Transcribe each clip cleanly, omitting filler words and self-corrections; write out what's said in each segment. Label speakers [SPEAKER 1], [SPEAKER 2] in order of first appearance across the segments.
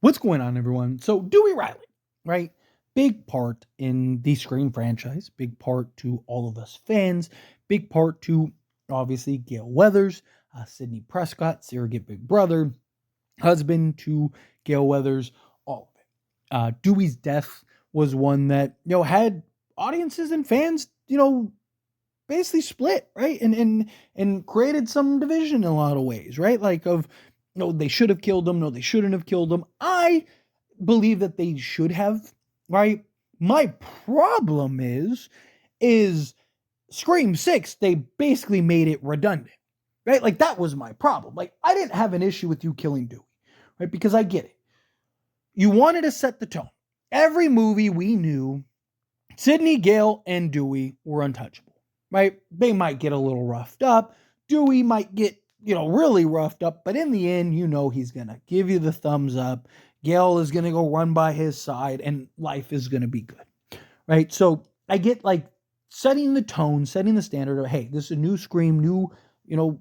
[SPEAKER 1] What's going on, everyone? So, Dewey Riley, right? Big part in the Scream franchise, big part to all of us fans, big part to obviously Gale Weathers, Sidney Prescott, surrogate big brother, husband to Gale Weathers, all of it. Dewey's death was one that, had audiences and fans, basically split, right? And created some division in a lot of ways, right? Like of no, they should have killed him, no, they shouldn't have killed him. I believe that they should have, right? My problem is Scream 6, they basically made it redundant. Right? Like that was my problem. Like I didn't have an issue with you killing Dewey, right? Because I get it. You wanted to set the tone. Every movie we knew Sidney, Gale, and Dewey were untouchable, right? They might get a little roughed up. Dewey might get, really roughed up, but in the end, he's going to give you the thumbs up. Gale is going to go run by his side, and life is going to be good, right? So I get like setting the tone, setting the standard of, hey, this is a new Scream, new,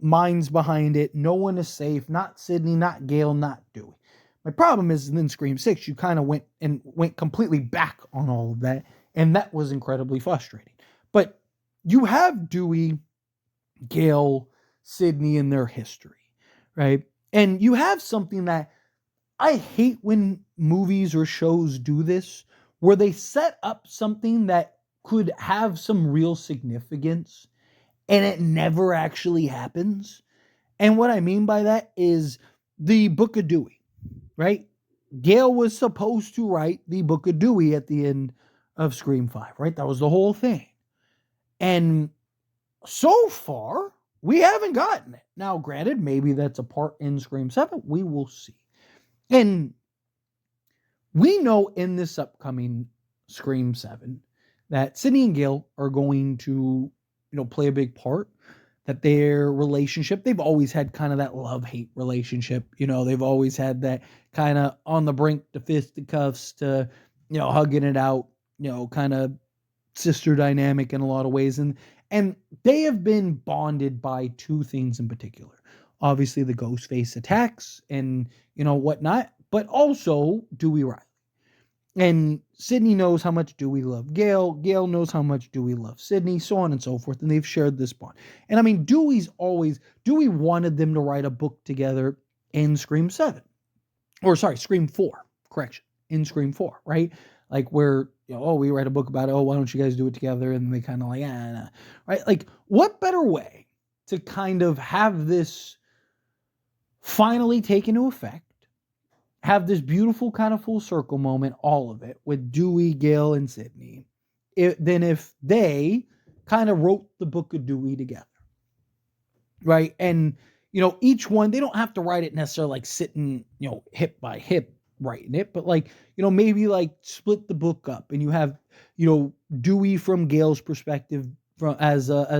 [SPEAKER 1] minds behind it. No one is safe. Not Sidney, not Gale, not Dewey. My problem is in Scream 6, you kind of went completely back on all of that. And that was incredibly frustrating. But you have Dewey, Gale, Sidney in their history, right? And you have something that I hate when movies or shows do this, where they set up something that could have some real significance and it never actually happens. And what I mean by that is the Book of Dewey, right? Gale was supposed to write the Book of Dewey at the end of Scream 5, right? That was the whole thing. And so far, we haven't gotten it. Now, granted, maybe that's a part in Scream 7. We will see. And we know in this upcoming Scream 7 that Sidney and Gale are going to, play a big part. That their relationship, they've always had kind of that love-hate relationship. They've always had that kind of on the brink to fisticuffs to, hugging it out, kind of sister dynamic in a lot of ways. And they have been bonded by two things in particular. Obviously the Ghostface attacks and, whatnot, but also Dewey Riley. And Sidney knows how much Dewey loved Gale. Gale knows how much Dewey loved Sidney, so on and so forth. And they've shared this bond. And I mean, Dewey wanted them to write a book together in Scream 7. Or sorry, Scream 4. Correction. In Scream 4, right? Like where, we write a book about it. Oh, why don't you guys do it together? And they kind of like, nah. Right? Like, what better way to kind of have this finally take into effect? Have this beautiful kind of full circle moment, all of it, with Dewey, Gale, and Sidney, than if they kind of wrote the Book of Dewey together. Right? And, each one, they don't have to write it necessarily like sitting, hip by hip writing it, but like, maybe like split the book up and you have, Dewey from Gale's perspective, from as a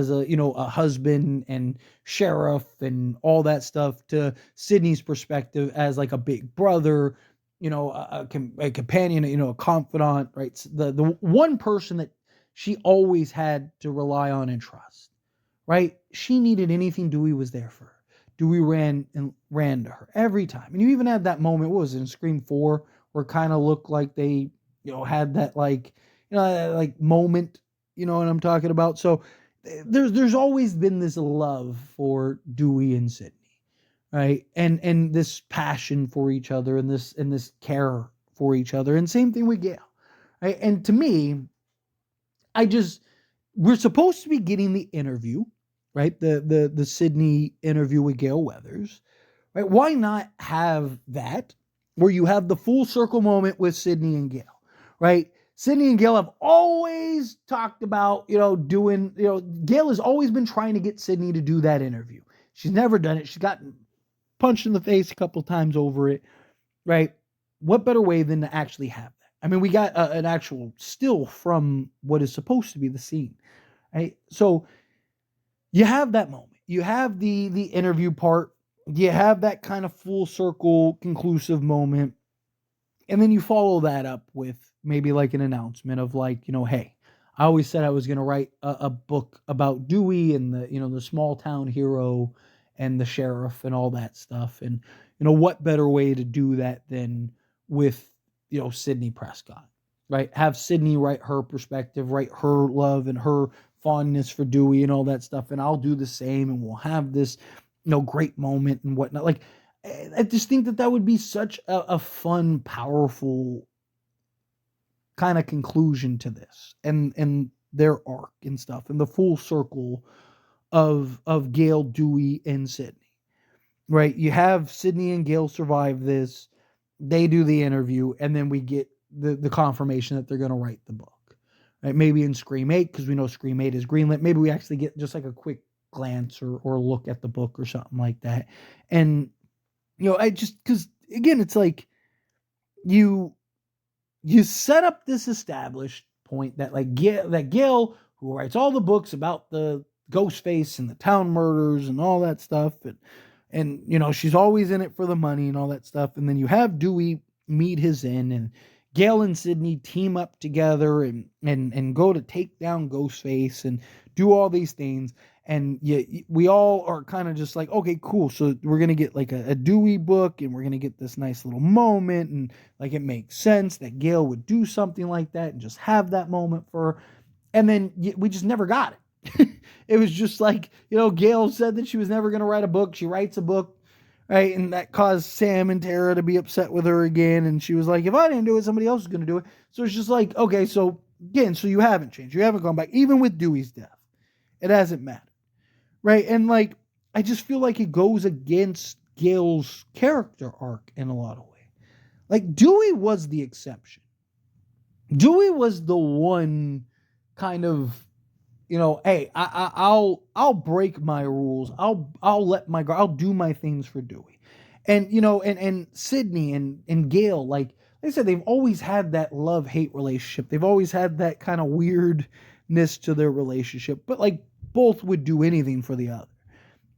[SPEAKER 1] husband and sheriff and all that stuff, to Sidney's perspective as like a big brother, a companion, a confidant, right? The one person that she always had to rely on and trust, right? She needed anything, Dewey was there for her. Dewey ran to her every time. And you even had that moment, what was it, in Scream 4, where it kind of looked like they, had that like, like moment, you know what I'm talking about? So there's always been this love for Dewey and Sidney, right? And this passion for each other and this care for each other. And same thing with Gale, right? And to me, we're supposed to be getting the interview, right? The Sidney interview with Gale Weathers, right? Why not have that where you have the full circle moment with Sidney and Gale, right? Sidney and Gale have always talked about, doing, Gale has always been trying to get Sidney to do that interview. She's never done it. She's gotten punched in the face a couple times over it, right? What better way than to actually have that? I mean, we got an actual still from what is supposed to be the scene, right? So you have that moment. You have the interview part. You have that kind of full circle conclusive moment. And then you follow that up with maybe like an announcement of like, hey, I always said I was going to write a book about Dewey and the small town hero and the sheriff and all that stuff. And, what better way to do that than with, Sidney Prescott, right? Have Sidney write her perspective, write her love and her fondness for Dewey and all that stuff. And I'll do the same, and we'll have this, great moment and whatnot. Like, I just think that would be such a fun, powerful kind of conclusion to this and their arc and stuff and the full circle of Gale, Dewey, and Sidney. Right? You have Sidney and Gale survive this. They do the interview, and then we get the confirmation that they're going to write the book. Right? Maybe in SCREAM 8, because we know SCREAM 8 is greenlit. Maybe we actually get just like a quick glance or look at the book or something like that. And, because again, it's like you set up this established point that Gale, who writes all the books about the Ghostface and the town murders and all that stuff, and she's always in it for the money and all that stuff. And then you have Dewey meet his end, and Gale and Sidney team up together and go to take down Ghostface and do all these things. And we all are kind of just like, okay, cool. So we're going to get like a Dewey book, and we're going to get this nice little moment. And like, it makes sense that Gale would do something like that and just have that moment for her. And then we just never got it. It was just like, Gale said that she was never going to write a book. She writes a book, right? And that caused Sam and Tara to be upset with her again. And she was like, if I didn't do it, somebody else is going to do it. So it's just like, okay, so again, so you haven't changed. You haven't gone back. Even with Dewey's death, it hasn't mattered. Right? And like, I just feel like it goes against Gale's character arc in a lot of ways. Like, Dewey was the exception. Dewey was the one kind of, hey, I'll break my rules. I'll do my things for Dewey. And, and Sidney and Gale, like I said, they've always had that love-hate relationship. They've always had that kind of weirdness to their relationship, but like, both would do anything for the other.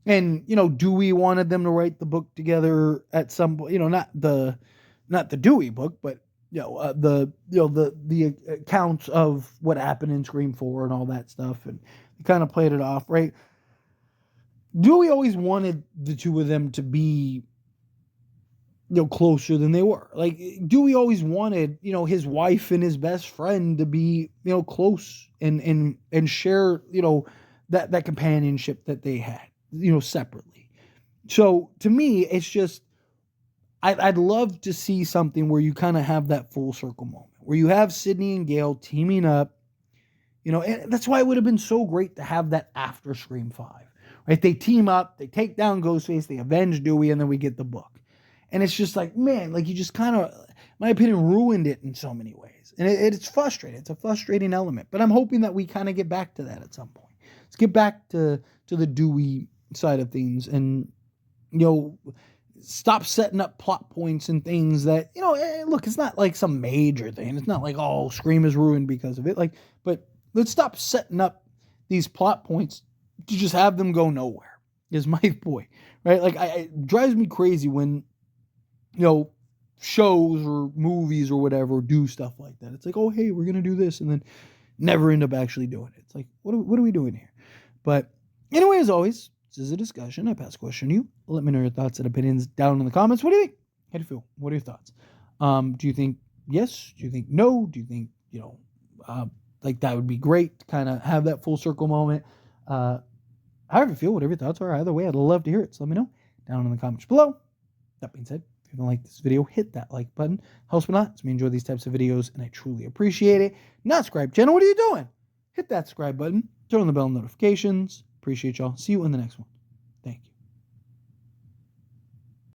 [SPEAKER 1] And, Dewey wanted them to write the book together at some point, not the Dewey book, but, the accounts of what happened in SCREAM 4 and all that stuff. And he kind of played it off, right? Dewey always wanted the two of them to be, closer than they were. Like, Dewey always wanted, his wife and his best friend to be, close and share, that companionship that they had, separately. So to me, it's just, I'd love to see something where you kind of have that full circle moment, where you have Sidney and Gale teaming up, and that's why it would have been so great to have that after SCREAM 5, right? They team up, they take down Ghostface, they avenge Dewey, and then we get the book. And it's just like, man, like, you just kind of, in my opinion, ruined it in so many ways. And it's frustrating. It's a frustrating element, but I'm hoping that we kind of get back to that at some point. Let's get back to the Dewey side of things and, stop setting up plot points and things that, look, it's not like some major thing. It's not like, oh, SCREAM is ruined because of it. Like, but let's stop setting up these plot points to just have them go nowhere, is my point, right? Like, it drives me crazy when, shows or movies or whatever do stuff like that. It's like, oh, hey, we're going to do this, and then never end up actually doing it. It's like, what are we doing here? But anyway, as always, this is a discussion. I pass the question to you. Let me know your thoughts and opinions down in the comments. What do you think? How do you feel? What are your thoughts? Do you think yes? Do you think no? Do you think, like, that would be great to kind of have that full circle moment? However you feel, whatever your thoughts are, either way, I'd love to hear it. So let me know down in the comments below. That being said, if you like this video, hit that like button. Helps me a lot. It's me enjoy these types of videos, and I truly appreciate it. Not subscribe channel. What are you doing? Hit that subscribe button. Turn on the bell notifications. Appreciate y'all. See you in the next one.